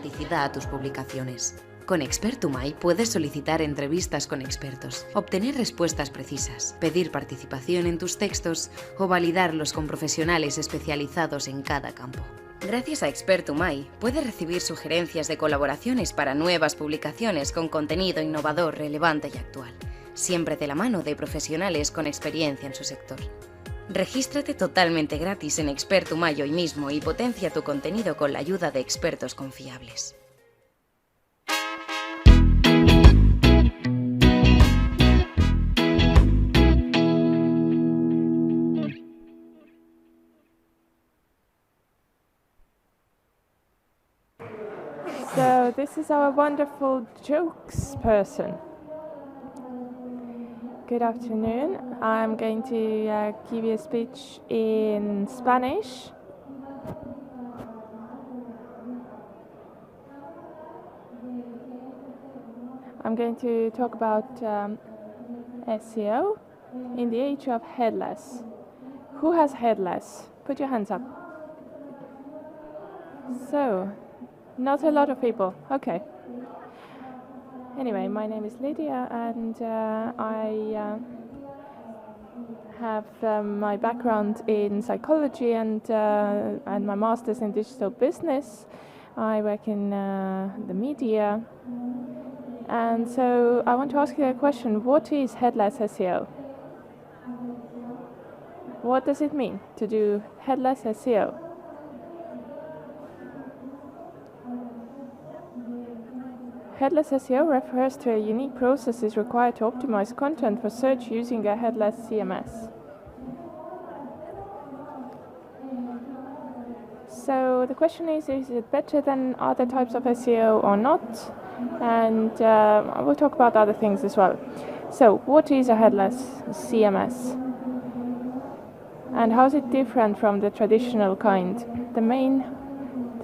autenticidad a tus publicaciones. Con Expert2My puedes solicitar entrevistas con expertos, obtener respuestas precisas, pedir participación en tus textos o validarlos con profesionales especializados en cada campo. Gracias a Expert2My puedes recibir sugerencias de colaboraciones para nuevas publicaciones con contenido innovador, relevante y actual, siempre de la mano de profesionales con experiencia en su sector. Regístrate totalmente gratis en Expert2My hoy mismo y potencia tu contenido con la ayuda de expertos confiables. So this is our wonderful jokes person. Good afternoon. I'm going to give you a speech in Spanish. I'm going to talk about SEO in the age of headless. Who has headless? Put your hands up. So, not a lot of people. Okay. Anyway, my name is Lidia, and I have my background in psychology and my master's in digital business. I work in the media, and so I want to ask you a question: what is headless SEO? What does it mean to do headless SEO? Headless SEO refers to a unique process required to optimize content for search using a headless CMS. So the question is it better than other types of SEO or not? And we'll talk about other things as well. So what is a headless CMS? And how is it different from the traditional kind? The main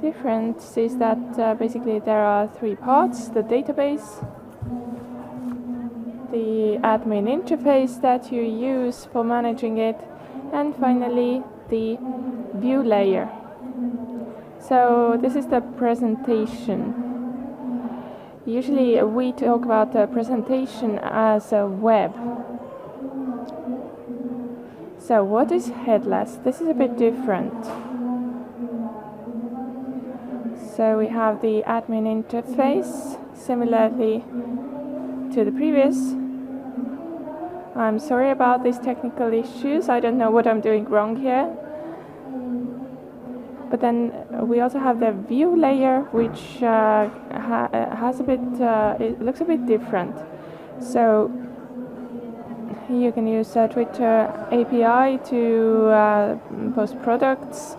difference is that basically there are three parts: the database, the admin interface that you use for managing it, and finally the view layer. So this is the presentation. Usually we talk about the presentation as a web. So what is headless? This is a bit different. So we have the admin interface, similarly to the previous. I'm sorry about these technical issues. I don't know what I'm doing wrong here. But then we also have the view layer, which has a bit, it looks a bit different. So you can use Twitter API to post products.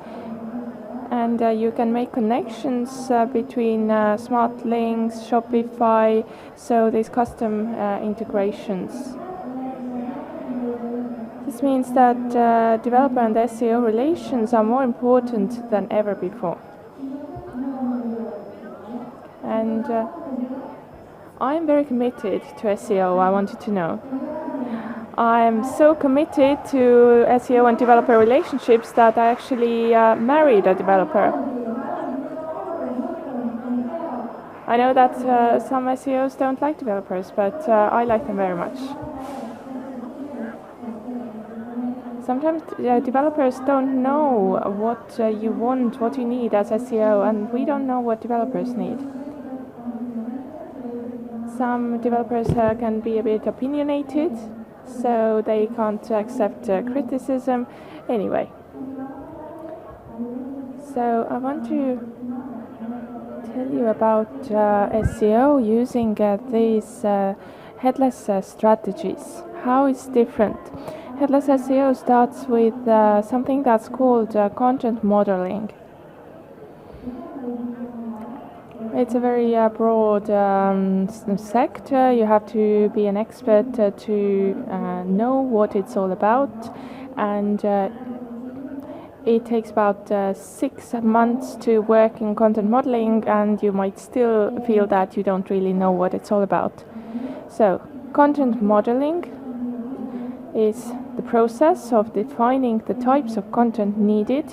And you can make connections between smart links, Shopify, so these custom integrations. This means that developer and SEO relations are more important than ever before. And I'm very committed to SEO, I wanted to know. I'm so committed to SEO and developer relationships that I actually married a developer. I know that some SEOs don't like developers, but I like them very much. Sometimes developers don't know what you want, what you need as SEO, and we don't know what developers need. Some developers can be a bit opinionated, so they can't accept criticism. Anyway, so I want to tell you about SEO using these headless strategies. How it's different. Headless SEO starts with something that's called content modeling. It's a very broad sector. You have to be an expert to know what it's all about, and it takes about 6 months to work in content modeling, and you might still feel that you don't really know what it's all about. So, content modeling is the process of defining the types of content needed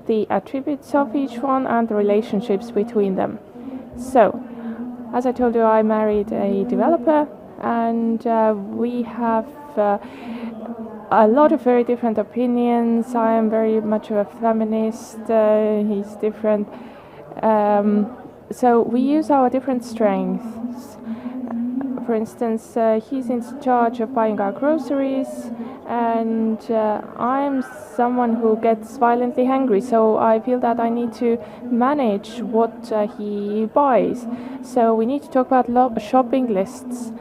the attributes of each one and the relationships between them. So, as I told you, I married a developer, and we have a lot of very different opinions. I am very much of a feminist, he's different. So we use our different strengths. For instance, he's in charge of buying our groceries, and I'm someone who gets violently hungry, so I feel that I need to manage what he buys. So we need to talk about shopping lists,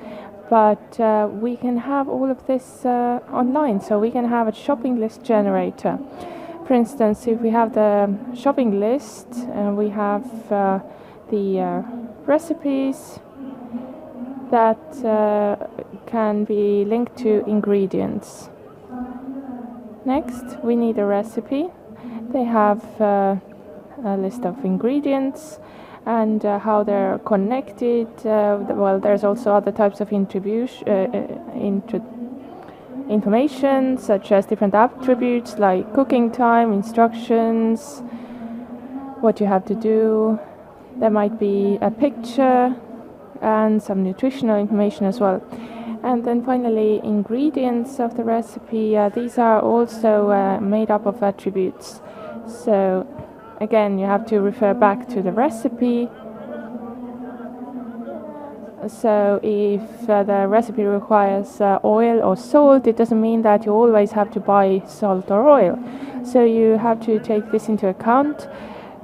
but we can have all of this online, so we can have a shopping list generator. For instance, if we have the shopping list, we have the recipes that can be linked to ingredients. Next, we need a recipe. They have a list of ingredients and how they're connected. Well, there's also other types of information, such as different attributes like cooking time, instructions, what you have to do. There might be a picture and some nutritional information as well. And then finally, ingredients of the recipe. These are also made up of attributes. So again, you have to refer back to the recipe. So if the recipe requires oil or salt, it doesn't mean that you always have to buy salt or oil. So you have to take this into account.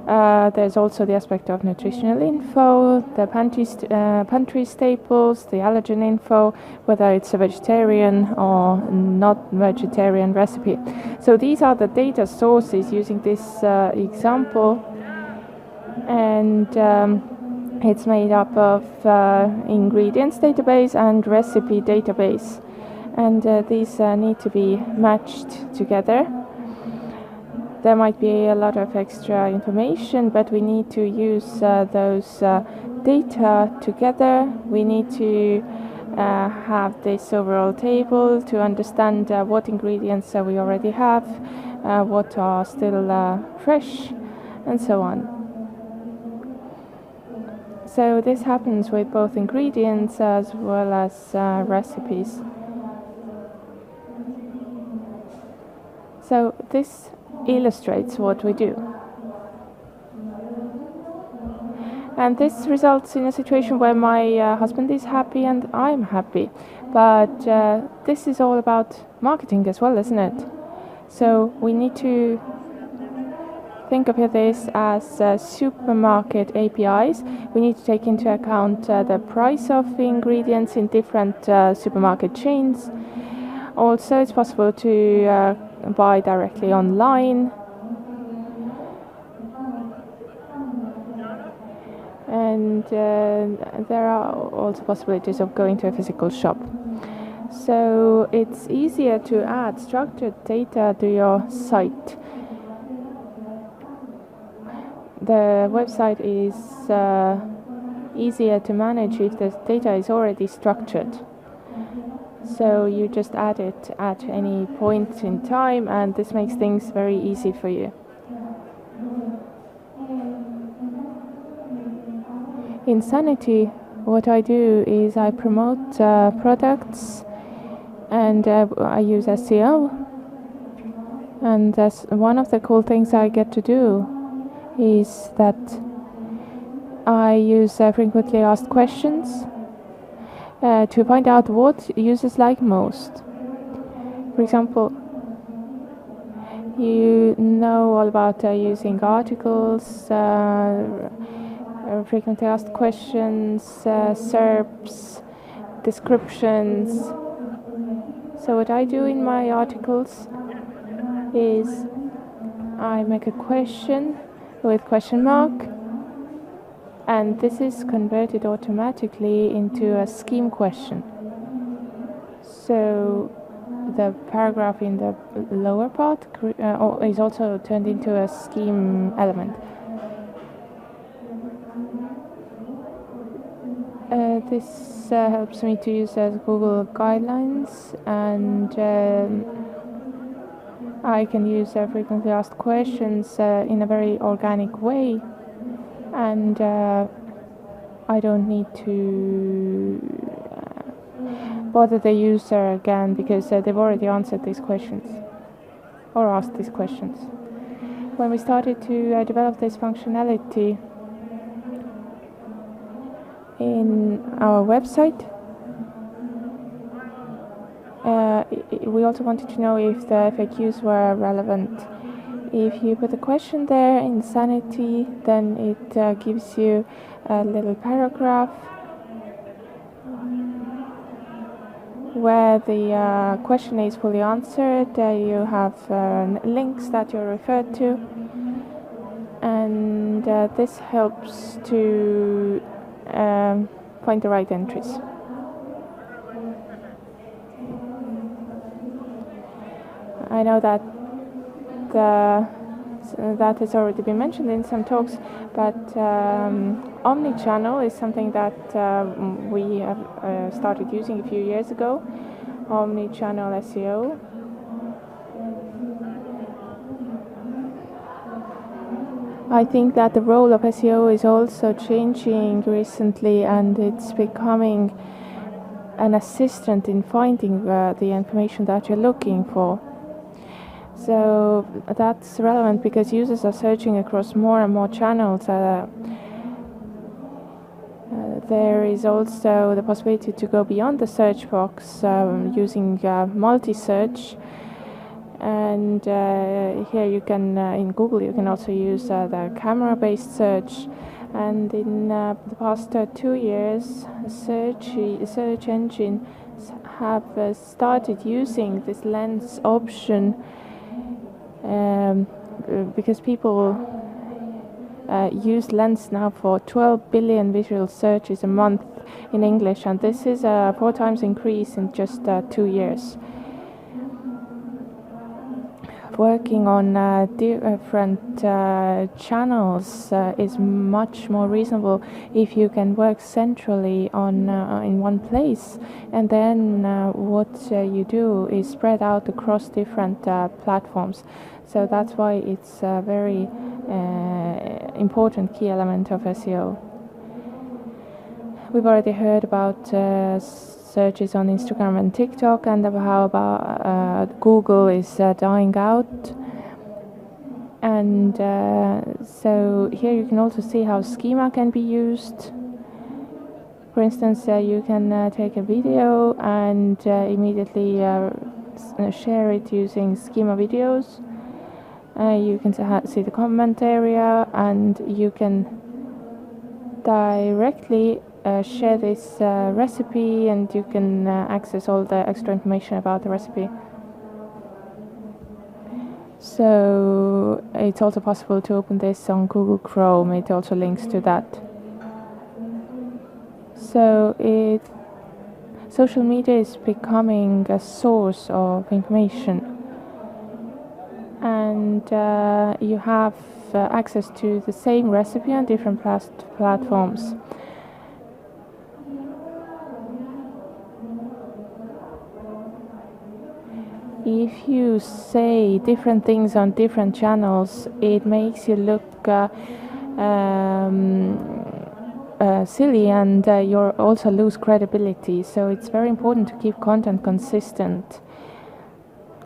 There's also the aspect of nutritional info, the pantry staples, the allergen info, whether it's a vegetarian or not vegetarian recipe. So these are the data sources using this example, and it's made up of ingredients database and recipe database, and these need to be matched together. There might be a lot of extra information, but we need to use those data together. We need to have this overall table to understand what ingredients we already have, what are still fresh, and so on. So this happens with both ingredients as well as recipes. So this illustrates what we do. And this results in a situation where my husband is happy and I'm happy. But this is all about marketing as well, isn't it? So we need to think of this as supermarket APIs. We need to take into account the price of the ingredients in different supermarket chains. Also, it's possible to buy directly online, and there are also possibilities of going to a physical shop. So it's easier to add structured data to your site. The website is easier to manage if the data is already structured. So you just add it at any point in time, and this makes things very easy for you. In Sanity, what I do is I promote products, and I use SEO. And that's one of the cool things I get to do is that I use frequently asked questions to find out what users like most. For example, you know all about using articles, frequently asked questions, SERPs, descriptions. So what I do in my articles is I make a question with question mark, and this is converted automatically into a scheme question. So the paragraph in the lower part is also turned into a scheme element. This helps me to use as Google guidelines, and I can use frequently asked questions in a very organic way, and I don't need to bother the user again because they've already answered these questions or asked these questions. When we started to develop this functionality in our website, we also wanted to know if the FAQs were relevant. If you put a question there in Sanity, then it gives you a little paragraph where the question is fully answered. You have links that you're referred to, and this helps to find the right entries. I know that that has already been mentioned in some talks, but omnichannel is something that we have started using a few years ago. Omnichannel SEO. I think that the role of SEO is also changing recently, and it's becoming an assistant in finding the information that you're looking for. So that's relevant because users are searching across more and more channels. There is also the possibility to go beyond the search box using multi-search. And here you can, in Google, you can also use the camera-based search. And in the past 2 years, search engines have started using this lens option because people use lens now for 12 billion visual searches a month in English, and this is a 4 times increase in just 2 years. Working on different channels is much more reasonable if you can work centrally on in one place, and then what you do is spread out across different platforms. So that's why it's a very important key element of SEO. We've already heard about searches on Instagram and TikTok, and how about Google is dying out. And so here you can also see how schema can be used. For instance, you can take a video and immediately share it using schema videos. You can see the comment area, and you can directly share this recipe, and you can access all the extra information about the recipe. So it's also possible to open this on Google Chrome. It also links to that. So social media is becoming a source of information, and you have access to the same recipe on different platforms. If you say different things on different channels, it makes you look silly, and you also lose credibility. So it's very important to keep content consistent.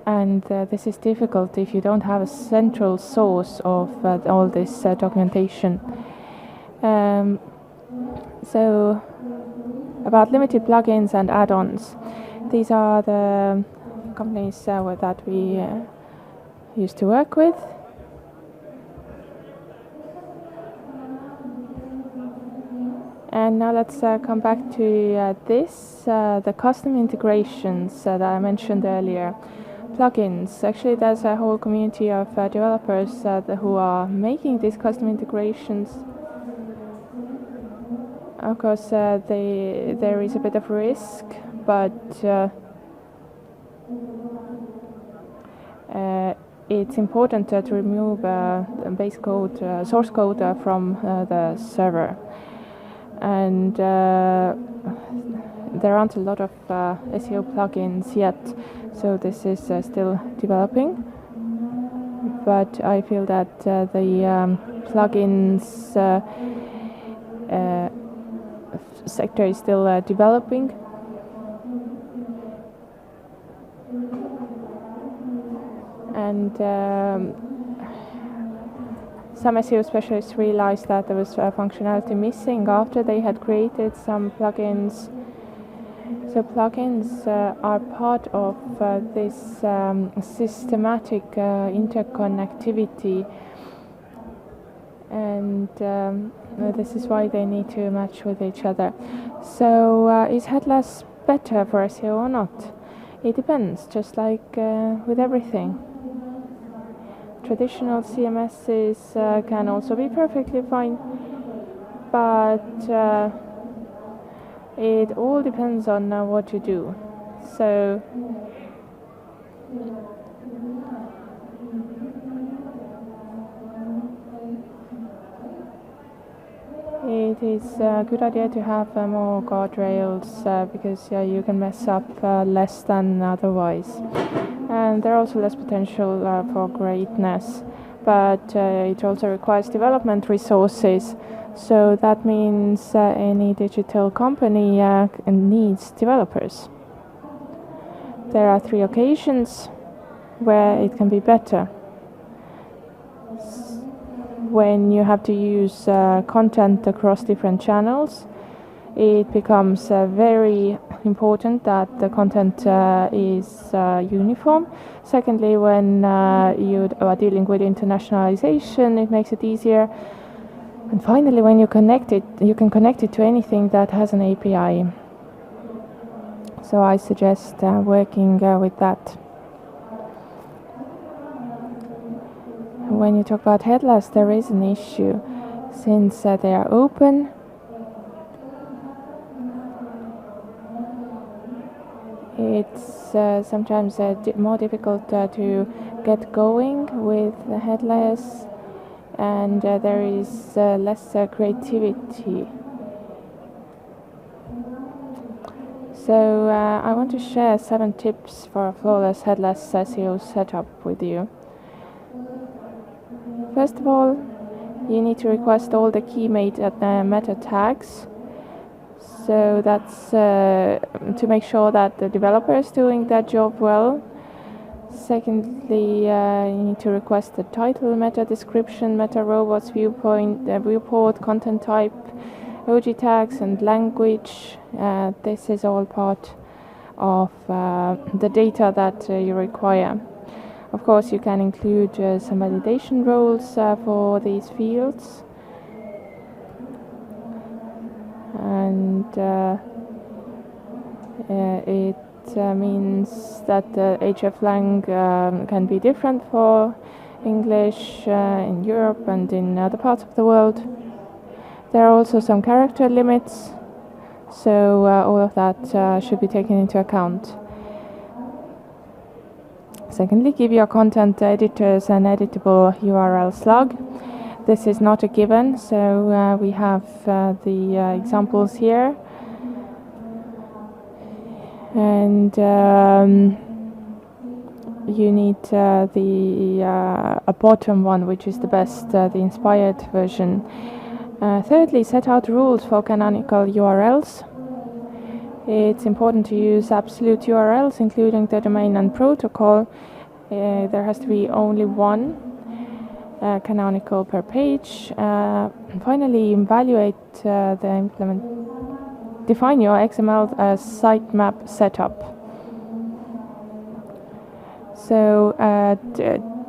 And this is difficult if you don't have a central source of all this documentation. So about limited plugins and add-ons. These are the companies that we used to work with. And now let's come back to the custom integrations that I mentioned earlier. Plugins. Actually, there's a whole community of developers who are making these custom integrations. Of course, there is a bit of risk, but it's important to remove base code, source code from the server. And there aren't a lot of SEO plugins yet, so this is still developing. but I feel that the plugins sector is still developing. And some SEO specialists realized that there was functionality missing after they had created some plugins. So plugins are part of this systematic interconnectivity, and this is why they need to match with each other. So is headless better for SEO or not? It depends, just like with everything. Traditional CMSs can also be perfectly fine, but it all depends on what you do. So it is a good idea to have more guardrails because you can mess up less than otherwise. And there are also less potential for greatness, but it also requires development resources. So that means any digital company needs developers. There are 3 occasions where it can be better. When you have to use content across different channels, it becomes very important that the content is uniform. Secondly, when you are dealing with internationalization, it makes it easier. And finally, when you connect it, you can connect it to anything that has an API. So I suggest working with that. When you talk about headless, there is an issue. Since they are open, it's sometimes more difficult to get going with the headless, and there is less creativity. So I want to share 7 tips for a flawless headless SEO setup with you. First of all, you need to request all the key meta tags. So that's to make sure that the developer is doing their job well. Secondly, you need to request the title, meta description, meta robots, viewport, content type, OG tags, and language. This is all part of the data that you require. Of course, you can include some validation roles for these fields. And it means that the hreflang can be different for English in Europe and in other parts of the world. There are also some character limits, so all of that should be taken into account. Secondly, give your content editors an editable URL slug. This is not a given, so we have the examples here. And you need a bottom one, which is the best, the inspired version. Thirdly, set out rules for canonical URLs. It's important to use absolute URLs, including the domain and protocol. There has to be only one canonical per page. Finally, evaluate define your XML sitemap setup. So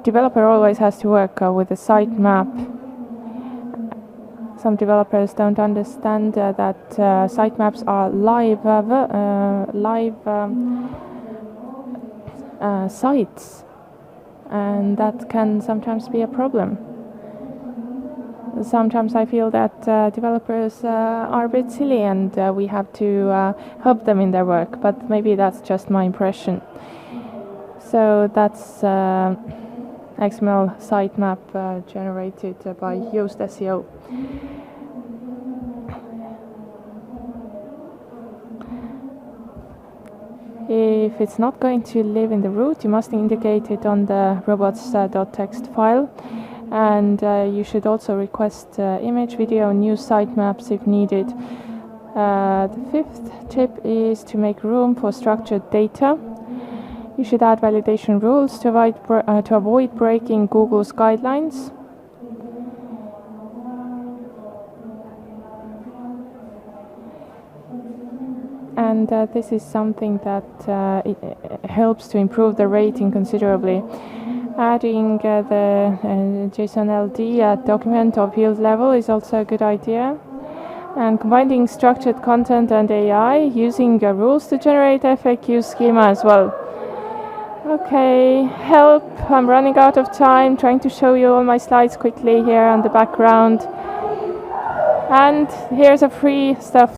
developer always has to work with a sitemap. Some developers don't understand that sitemaps are live sites, and that can sometimes be a problem. Sometimes I feel that developers are a bit silly, and we have to help them in their work, but maybe that's just my impression. So that's XML sitemap generated by Yoast SEO. if it's not going to live in the root, you must indicate it on the robots.txt file. And you should also request image, video, new sitemaps if needed. The fifth tip is to make room for structured data. You should add validation rules to avoid breaking Google's guidelines. And this is something that it helps to improve the rating considerably. Adding the JSON LD at document or field level is also a good idea. And combining structured content and AI, using rules to generate FAQ schema as well. Okay, help, I'm running out of time, trying to show you all my slides quickly here on the background. And here's a free stuff